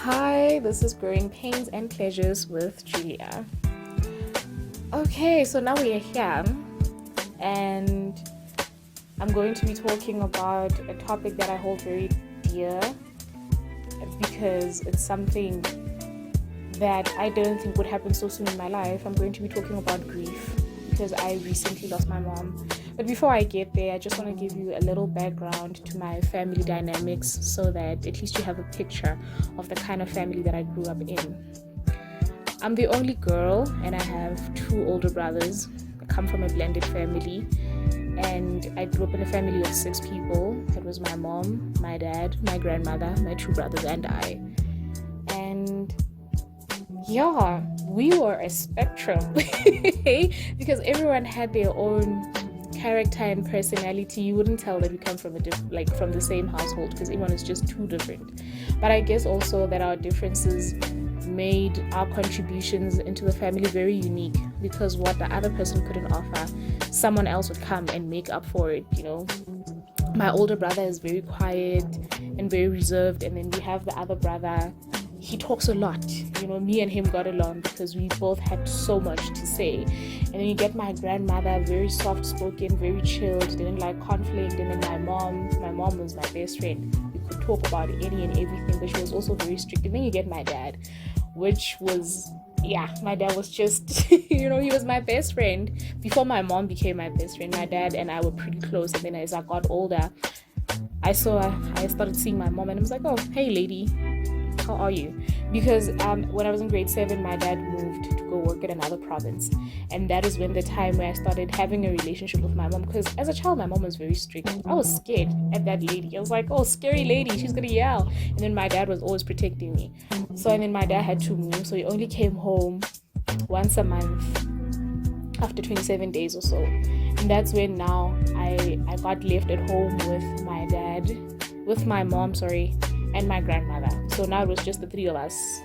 Hi, this is Growing Pains and Pleasures with Julia. Okay, so now we are here, and I'm going to be talking about a topic that I hold very dear because it's something that I didn't think would happen so soon in my life. I'm going to be talking about grief because I recently lost my mom. But before I get there, I just want to give you a little background to my family dynamics so that at least you have a picture of the kind of family that I grew up in. I'm the only girl and I have two older brothers. I come from a blended family and I grew up in a family of 6 people. It was my mom, my dad, my grandmother, my 2 brothers and I. And yeah, we were a spectrum because everyone had their own character and personality. You wouldn't tell that we come from from the same household because everyone is just too different. But I guess also that our differences made our contributions into the family very unique, because what the other person couldn't offer, someone else would come and make up for it. My older brother is very quiet and very reserved, and then we have the other brother. He talks a lot. Me and him got along because we both had so much to say. And then you get my grandmother, very soft-spoken, very chilled, didn't like conflict. And then my mom was my best friend. We could talk about any and everything, but she was also very strict. And then you get my dad, which was, my dad was just, he was my best friend. Before my mom became my best friend, my dad and I were pretty close. And then as I got older, I started seeing my mom and I was like, oh, hey lady, how are you? Because when I was in grade 7, my dad moved to go work at another province, and that is when the time where I started having a relationship with my mom. Because as a child, my mom was very strict. I was scared at that lady. I was like, oh, scary lady, she's gonna yell. And then my dad was always protecting me. And then my dad had to move, so he only came home once a month after 27 days or so. And that's when now I got left at home with my mom, and my grandmother. So now it was just the 3 of us.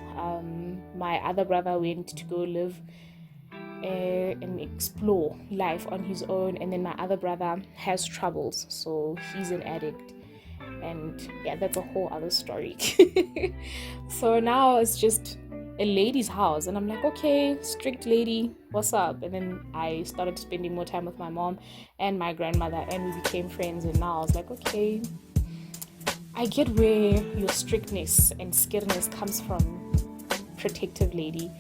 My other brother went to go live and explore life on his own, and then my other brother has troubles, so he's an addict, and that's a whole other story. So now it's just a lady's house, and I'm like, okay, strict lady, what's up? And then I started spending more time with my mom and my grandmother, and we became friends. And now I was like, okay, I get where your strictness and scaredness comes from, protective lady.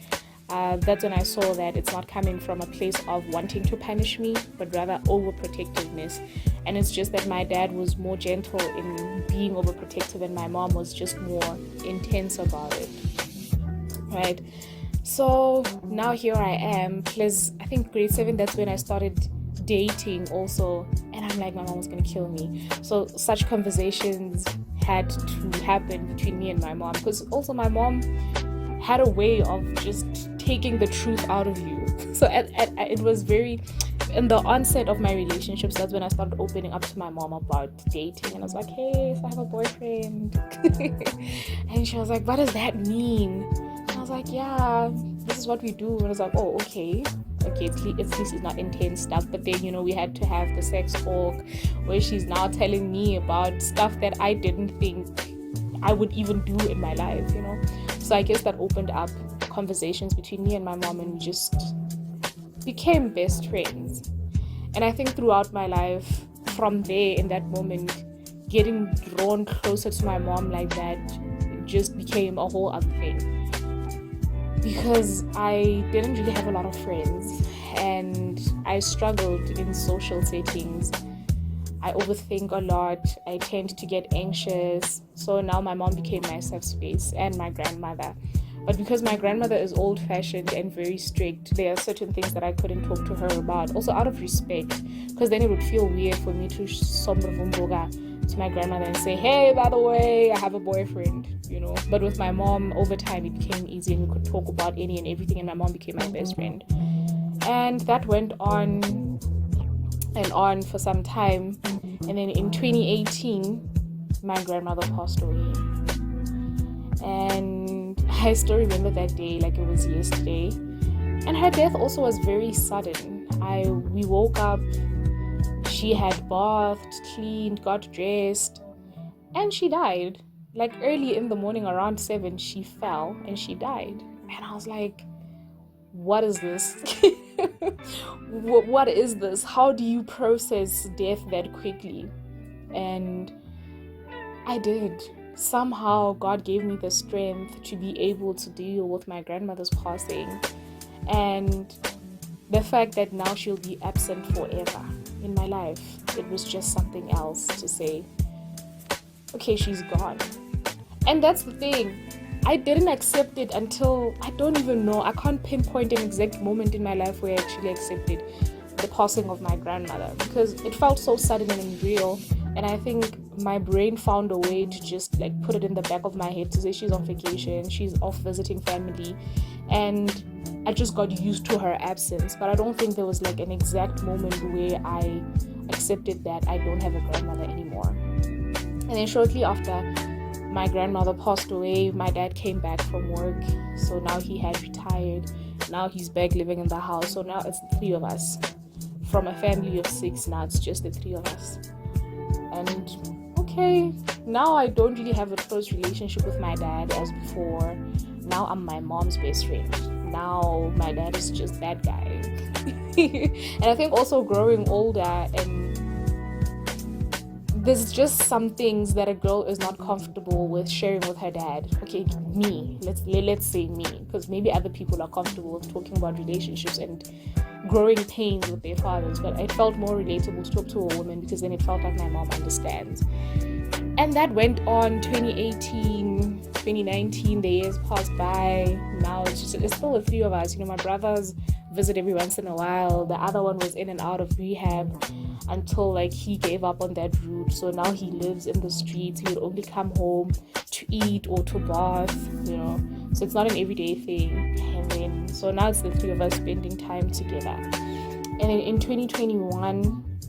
That's when I saw that it's not coming from a place of wanting to punish me, but rather overprotectiveness. And it's just that my dad was more gentle in being overprotective and my mom was just more intense about it, right? So now here I am, plus I think grade 7, that's when I started dating also, and I'm like, my mom was gonna kill me. So such conversations had to happen between me and my mom, because also my mom had a way of just taking the truth out of you. So it was very, in the onset of my relationships, that's when I started opening up to my mom about dating, and I was like, hey, so I have a boyfriend. And she was like, what does that mean? And I was like, yeah, this is what we do. And I was like, oh, okay, at least it's not intense stuff. But then we had to have the sex talk where she's now telling me about stuff that I didn't think I would even do in my life. So I guess that opened up conversations between me and my mom, and we just became best friends. And I think throughout my life, from there, in that moment, getting drawn closer to my mom like that just became a whole other thing. Because I didn't really have a lot of friends and I struggled in social settings. I overthink a lot. I tend to get anxious. So now my mom became my safe space, and my grandmother. But because my grandmother is old-fashioned and very strict, there are certain things that I couldn't talk to her about, also out of respect, because then it would feel weird for me to to my grandmother and say, hey, by the way, I have a boyfriend, But with my mom, over time, it became easy and we could talk about any and everything, and my mom became my best friend. And that went on and on for some time. And then in 2018, my grandmother passed away. And I still remember that day like it was yesterday. And her death also was very sudden. We woke up, she had bathed, cleaned, got dressed, and she died. like early in the morning around 7, she fell and she died. And I was like, what is this? What is this? How do you process death that quickly? And I did. Somehow God gave me the strength to be able to deal with my grandmother's passing, and the fact that now she'll be absent forever in my life. It was just something else to say, okay, she's gone. And that's the thing, I didn't accept it until, I don't even know, I can't pinpoint an exact moment in my life where I actually accepted the passing of my grandmother, because it felt so sudden and real. And I think my brain found a way to just like put it in the back of my head to say she's on vacation, she's off visiting family, and I just got used to her absence. But I don't think there was like an exact moment where I accepted that I don't have a grandmother anymore. And then shortly after my grandmother passed away, my dad came back from work, so now he had retired. Now he's back living in the house, so now it's the 3 of us. From a family of 6, now it's just the 3 of us. And okay, now I don't really have a close relationship with my dad as before. Now I'm my mom's best friend. Now my dad is just that guy. And I think also growing older, and there's just some things that a girl is not comfortable with sharing with her dad. Okay, me, let's say me, because maybe other people are comfortable with talking about relationships and growing pains with their fathers, but it felt more relatable to talk to a woman, because then it felt like my mom understands. And that went on 2018, 2019, the years passed by. Now it's still the 3 of us. My brothers visit every once in a while. The other one was in and out of rehab until like he gave up on that route. So now he lives in the streets. He would only come home to eat or to bath, so it's not an everyday thing. And then so now it's the 3 of us spending time together. And then in 2021,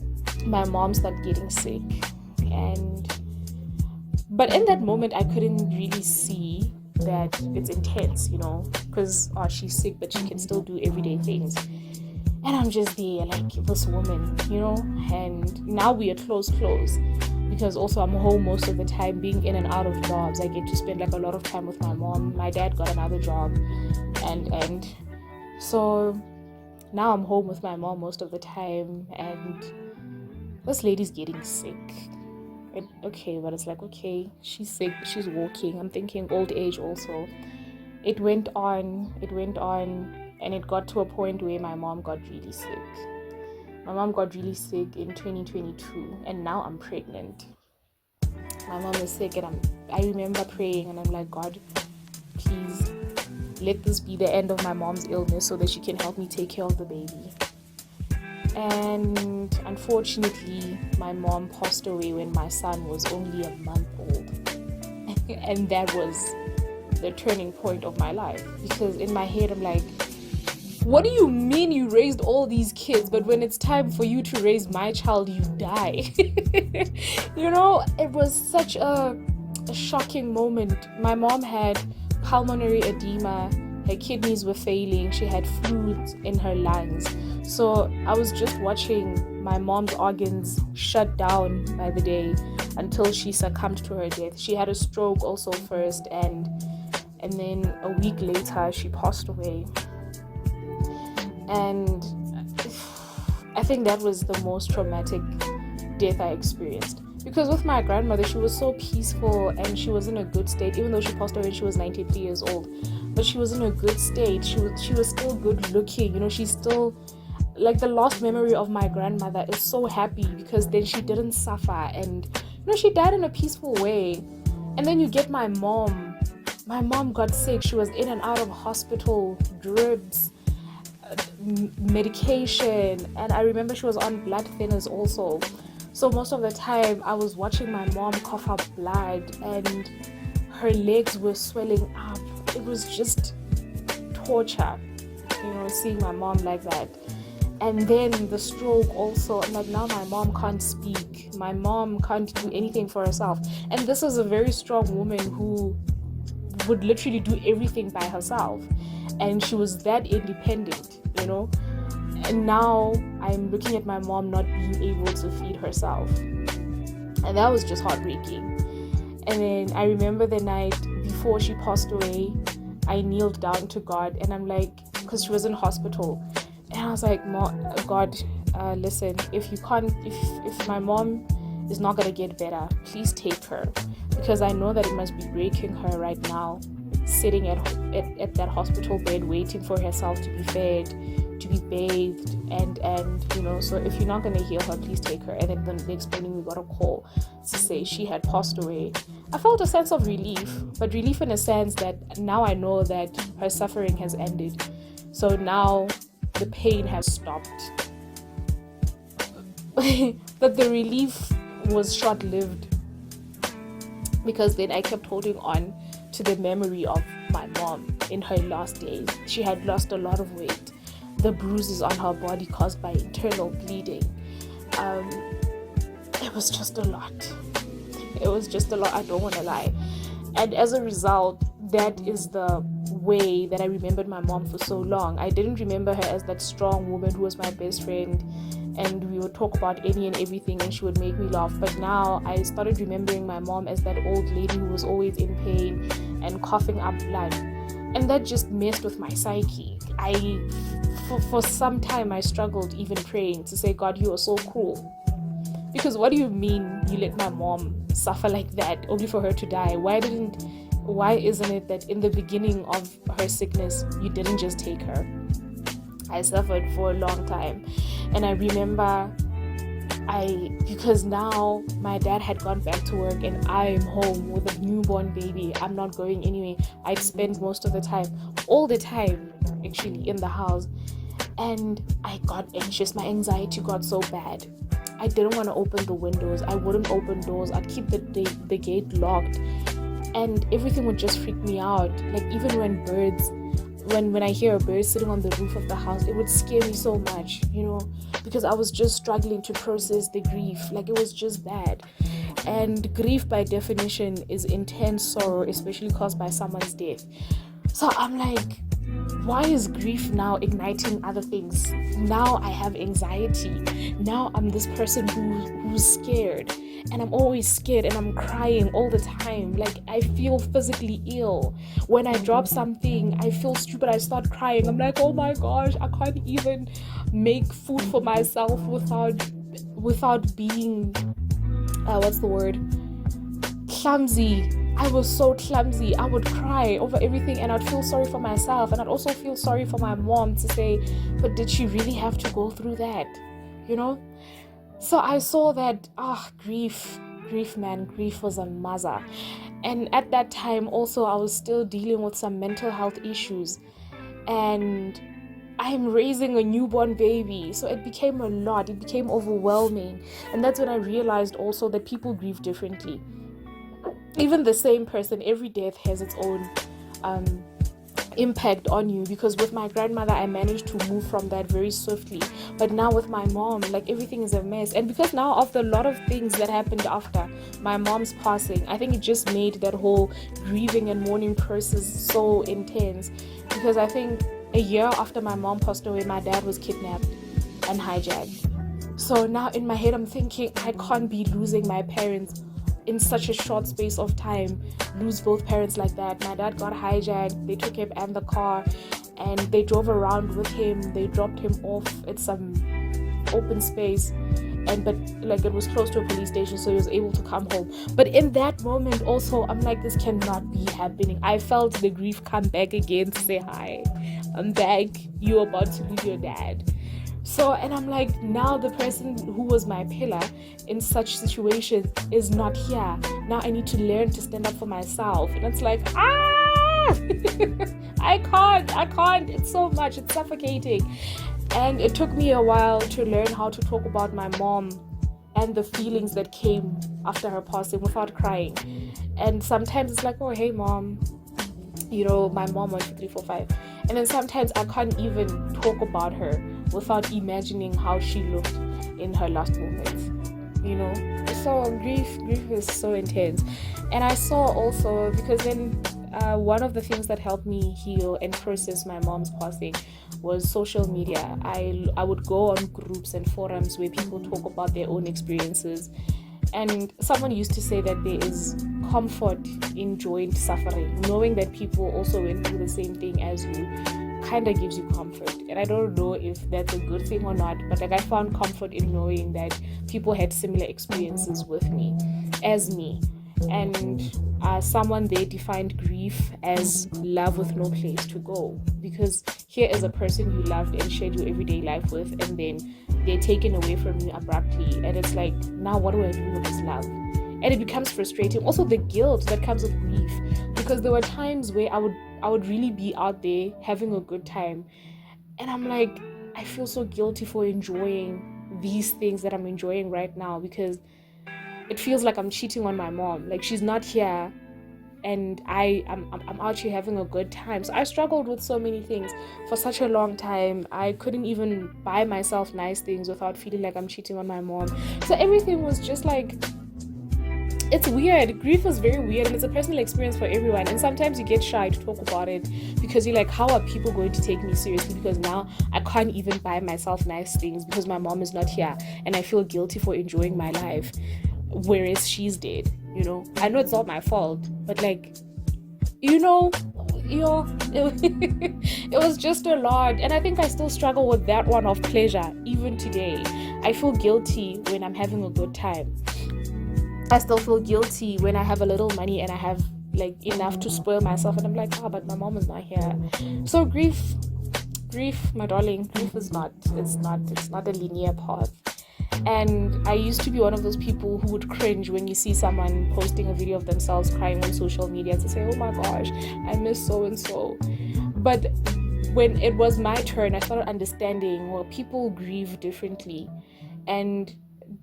my mom started getting sick, but in that moment I couldn't really see that it's intense, because she's sick but she can still do everyday things. And I'm just there like this woman, and now we are close, because also I'm home most of the time, being in and out of jobs. I get to spend like a lot of time with my mom. My dad got another job, and so now I'm home with my mom most of the time, and this lady's getting sick. But it's like, okay, she's sick, she's walking. I'm thinking old age also. It went on, and it got to a point where my mom got really sick. My mom got really sick in 2022, and now I'm pregnant. My mom is sick, and I remember praying, and I'm like, God, please let this be the end of my mom's illness so that she can help me take care of the baby. And unfortunately, my mom passed away when my son was only a month old. And that was the turning point of my life, because in my head I'm like, what do you mean you raised all these kids, but when it's time for you to raise my child, you die? It was such a shocking moment. My mom had pulmonary edema, her kidneys were failing, she had fluids in her lungs. So I was just watching my mom's organs shut down by the day until she succumbed to her death. She had a stroke also first, and then a week later she passed away. And I think that was the most traumatic death I experienced, because with my grandmother, she was so peaceful and she was in a good state, even though she passed away when she was 93 years old. But she was in a good state. She was still good looking. She's still like, the last memory of my grandmother is so happy, because then she didn't suffer, and she died in a peaceful way. And then you get my mom. My mom got sick. She was in and out of hospital, drips, medication, and I remember she was on blood thinners also. So most of the time I was watching my mom cough up blood, and her legs were swelling up. It was just torture, seeing my mom like that. And then the stroke also, I'm like, now my mom can't speak, my mom can't do anything for herself. And this is a very strong woman who would literally do everything by herself, and she was that independent, and now I'm looking at my mom not being able to feed herself, and that was just heartbreaking. And then I remember the night before she passed away, I kneeled down to God, and I'm like, because she was in hospital, and I was like, God, listen, if you can't, if my mom is not gonna get better, please take her, because I know that it must be breaking her right now, sitting at that hospital bed waiting for herself to be fed, to be bathed, and so if you're not gonna heal her, please take her. And then the next morning we got a call to say she had passed away. I felt a sense of relief, but relief in a sense that now I know that her suffering has ended, so now the pain has stopped. But the relief was short-lived, because then I kept holding on to the memory of my mom in her last days. She had lost a lot of weight, the bruises on her body caused by internal bleeding. It was just a lot. I don't want to lie. And as a result, that is the way that I remembered my mom for so long. I didn't remember her as that strong woman who was my best friend, and we would talk about any and everything and she would make me laugh. But now I started remembering my mom as that old lady who was always in pain and coughing up blood, and that just messed with my psyche. For some time I struggled even praying to say, God, you are so cruel, because what do you mean you let my mom suffer like that only for her to die? Why isn't it that in the beginning of her sickness you didn't just take her? I suffered for a long time. And I remember because now my dad had gone back to work and I am home with a newborn baby. I'm not going anywhere. I'd spend most of the time, all the time actually, in the house. And I got anxious. My anxiety got so bad. I didn't want to open the windows. I wouldn't open doors. I'd keep the gate locked. And everything would just freak me out. Like even when I hear a bird sitting on the roof of the house, it would scare me so much, because I was just struggling to process the grief. Like it was just bad. And grief by definition is intense sorrow, especially caused by someone's death. So I'm like, why is grief now igniting other things? Now I have anxiety. Now I'm this person who's scared, and I'm always scared, and I'm crying all the time. Like I feel physically ill. When I drop something, I feel stupid. I start crying. I'm like, oh my gosh, I can't even make food for myself without being clumsy. I was so clumsy. I would cry over everything, and I'd feel sorry for myself, and I'd also feel sorry for my mom to say, but did she really have to go through that? So I saw that grief was a mother. And at that time also I was still dealing with some mental health issues, and I'm raising a newborn baby, so it became a lot. It became overwhelming. And that's when I realized also that people grieve differently. Even the same person, every death has its own impact on you, because with my grandmother I managed to move from that very swiftly, but now with my mom, like everything is a mess. And because now of the lot of things that happened after my mom's passing, I think it just made that whole grieving and mourning process so intense, because I think a year after my mom passed away, my dad was kidnapped and hijacked. So now in my head I'm thinking, I can't be losing my parents in such a short space of time, lose both parents like that. My dad got hijacked, they took him and the car, and they drove around with him. They dropped him off at some open space, but it was close to a police station, so he was able to come home. But in that moment also, I'm like, this cannot be happening. I felt the grief come back again to say, hi, I'm back, you're about to lose your dad. So, and I'm like, now the person who was my pillar in such situations is not here. Now I need to learn to stand up for myself. And it's like, I can't. It's so much. It's suffocating. And it took me a while to learn how to talk about my mom and the feelings that came after her passing without crying. And sometimes it's like, oh, hey, mom. My mom 1, 2, 3, 4, 5. And then sometimes I can't even talk about her without imagining how she looked in her last moments. So grief is so intense. And I saw also, because then one of the things that helped me heal and process my mom's passing was social media. I would go on groups and forums where people talk about their own experiences. And someone used to say that there is comfort in joint suffering. Knowing that people also went through the same thing as you kind of gives you comfort. And I don't know if that's a good thing or not, but like I found comfort in knowing that people had similar experiences with me as me. And someone there defined grief as love with no place to go, because here is a person you loved and shared your everyday life with, and then they're taken away from you abruptly, and it's like, now what do I do with this love? And it becomes frustrating. Also the guilt that comes with grief, because there were times where I would really be out there having a good time, and I'm like, I feel so guilty for enjoying these things that I'm enjoying right now, because it feels like I'm cheating on my mom. Like, she's not here and I'm out here having a good time. So I struggled with so many things for such a long time. I couldn't even buy myself nice things without feeling like I'm cheating on my mom. So everything was just like, it's weird. Grief was very weird, and it's a personal experience for everyone. And sometimes you get shy to talk about it because you're like, how are people going to take me seriously? Because now I can't even buy myself nice things because my mom is not here, and I feel guilty for enjoying my life, whereas she's dead. You know, I know it's not my fault, but like, it was just a lot. And I think I still struggle with that one of pleasure even today. I feel guilty when I'm having a good time. I still feel guilty when I have a little money and I have like enough to spoil myself, and I'm like, oh, but my mom is not here. So grief, my darling, grief is not a linear path. And I used to be one of those people who would cringe when you see someone posting a video of themselves crying on social media to say, oh my gosh, I miss so and so. But when it was my turn, I started understanding, well, people grieve differently, and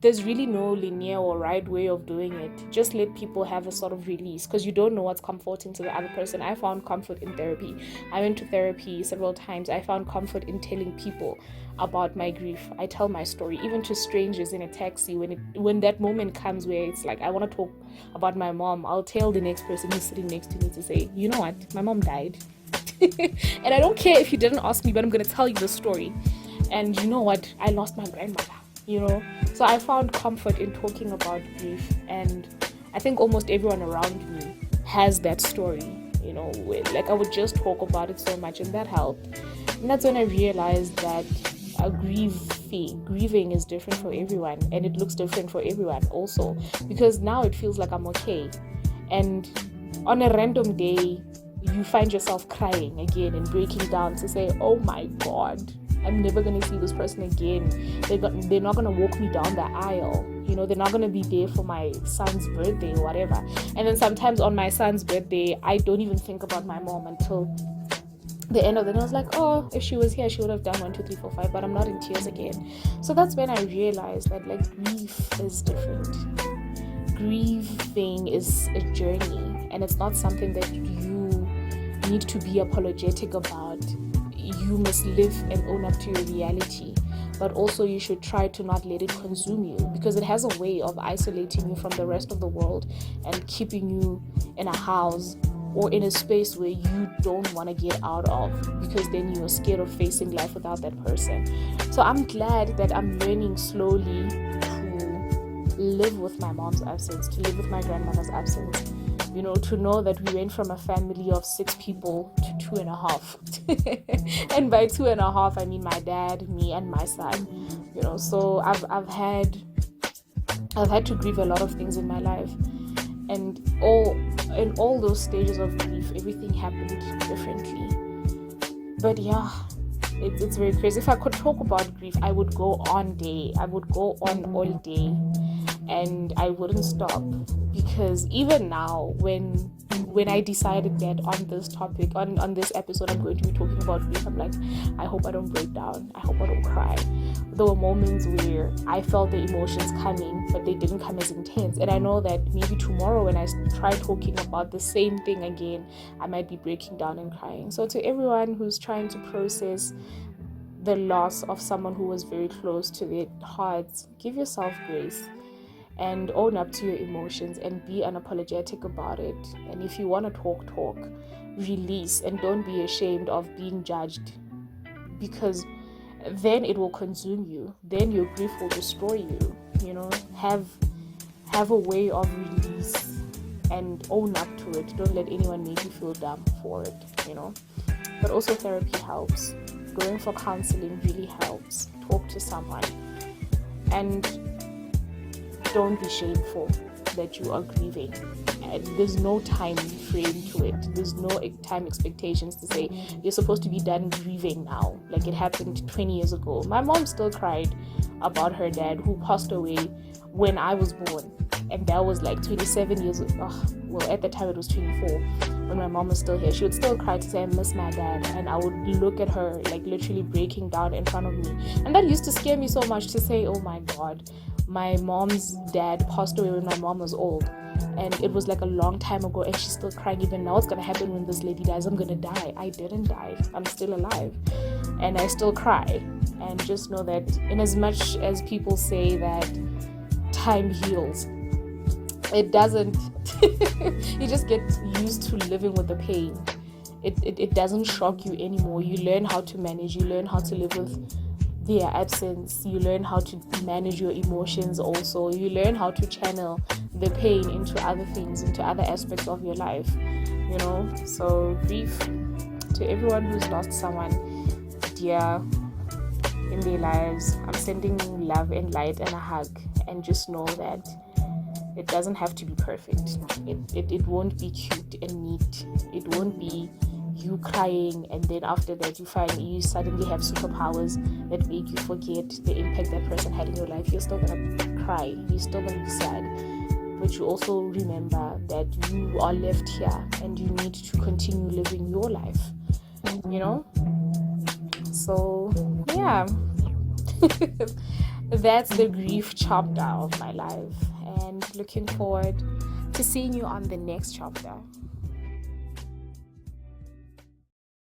there's really no linear or right way of doing it. Just let people have a sort of release, because you don't know what's comforting to the other person. I found comfort in therapy. I went to therapy several times. I found comfort in telling people about my grief. I tell my story, even to strangers in a taxi. When that moment comes where it's like, I want to talk about my mom, I'll tell the next person who's sitting next to me to say, you know what, my mom died. And I don't care if you didn't ask me, but I'm going to tell you the story. And you know what, I lost my grandmother. So I found comfort in talking about grief, and I think almost everyone around me has that story, where, like, I would just talk about it so much, and that helped. And that's when I realized that grieving is different for everyone, and it looks different for everyone also, because now it feels like I'm okay, and on a random day you find yourself crying again and breaking down to say, oh my God, I'm never going to see this person again. They're not going to walk me down the aisle. They're not going to be there for my son's birthday or whatever. And then sometimes on my son's birthday, I don't even think about my mom until the end of the day. I was like, oh, if she was here, she would have done 1, 2, 3, 4, 5, but I'm not in tears again. So that's when I realized that, like, grief is different. Grieving is a journey, and it's not something that you need to be apologetic about. You must live and own up to your reality, but also you should try to not let it consume you, because it has a way of isolating you from the rest of the world and keeping you in a house or in a space where you don't want to get out of, because then you're scared of facing life without that person. So I'm glad that I'm learning slowly to live with my mom's absence, to live with my grandmother's absence. To know that we went from a family of 6 people to 2.5. And by 2.5, I mean my dad, me, and my son. So I've had to grieve a lot of things in my life, and in all those stages of grief, everything happened differently. But yeah, it's very crazy. If I could talk about grief, I would go on all day, and I wouldn't stop. Because even now, when I decided that on this topic, on this episode, I'm going to be talking about grief, I'm like, I hope I don't break down. I hope I don't cry. There were moments where I felt the emotions coming, but they didn't come as intense. And I know that maybe tomorrow when I try talking about the same thing again, I might be breaking down and crying. So to everyone who's trying to process the loss of someone who was very close to their hearts, give yourself grace and own up to your emotions and be unapologetic about it. And if you want to talk, release, and don't be ashamed of being judged, because then it will consume you. Then your grief will destroy you. Have a way of release and own up to it. Don't let anyone make you feel dumb for it, But also therapy helps. Going for counseling really helps. Talk to someone. And don't be shameful that you are grieving. And there's no time frame to it. There's no time expectations to say you're supposed to be done grieving now. Like it happened 20 years ago. My mom still cried about her dad who passed away when I was born. And that was like 27 years ago. Well, at the time it was 24 when my mom was still here. She would still cry to say I miss my dad, and I would look at her like literally breaking down in front of me. And that used to scare me so much, to say, oh my God, my mom's dad passed away when my mom was old, and it was like a long time ago, and she's still crying. Even now, what's gonna happen when this lady dies? I'm gonna die. I didn't die. I'm still alive, and I still cry. And just know that in as much as people say that time heals, it doesn't. You just get used to living with the pain. It doesn't shock you anymore. You learn how to manage. You learn how to live with their absence. You learn how to manage your emotions also. You learn how to channel the pain into other things, into other aspects of your life, So grief, to everyone who's lost someone dear in their lives, I'm sending love and light and a hug. And just know that it doesn't have to be perfect. It won't be cute and neat. It won't be you crying and then after that you suddenly have superpowers that make you forget the impact that person had in your life. You're still gonna cry. You're still gonna be sad. But you also remember that you are left here and you need to continue living your life. So yeah. That's the grief chapter of my life, and looking forward to seeing you on the next chapter.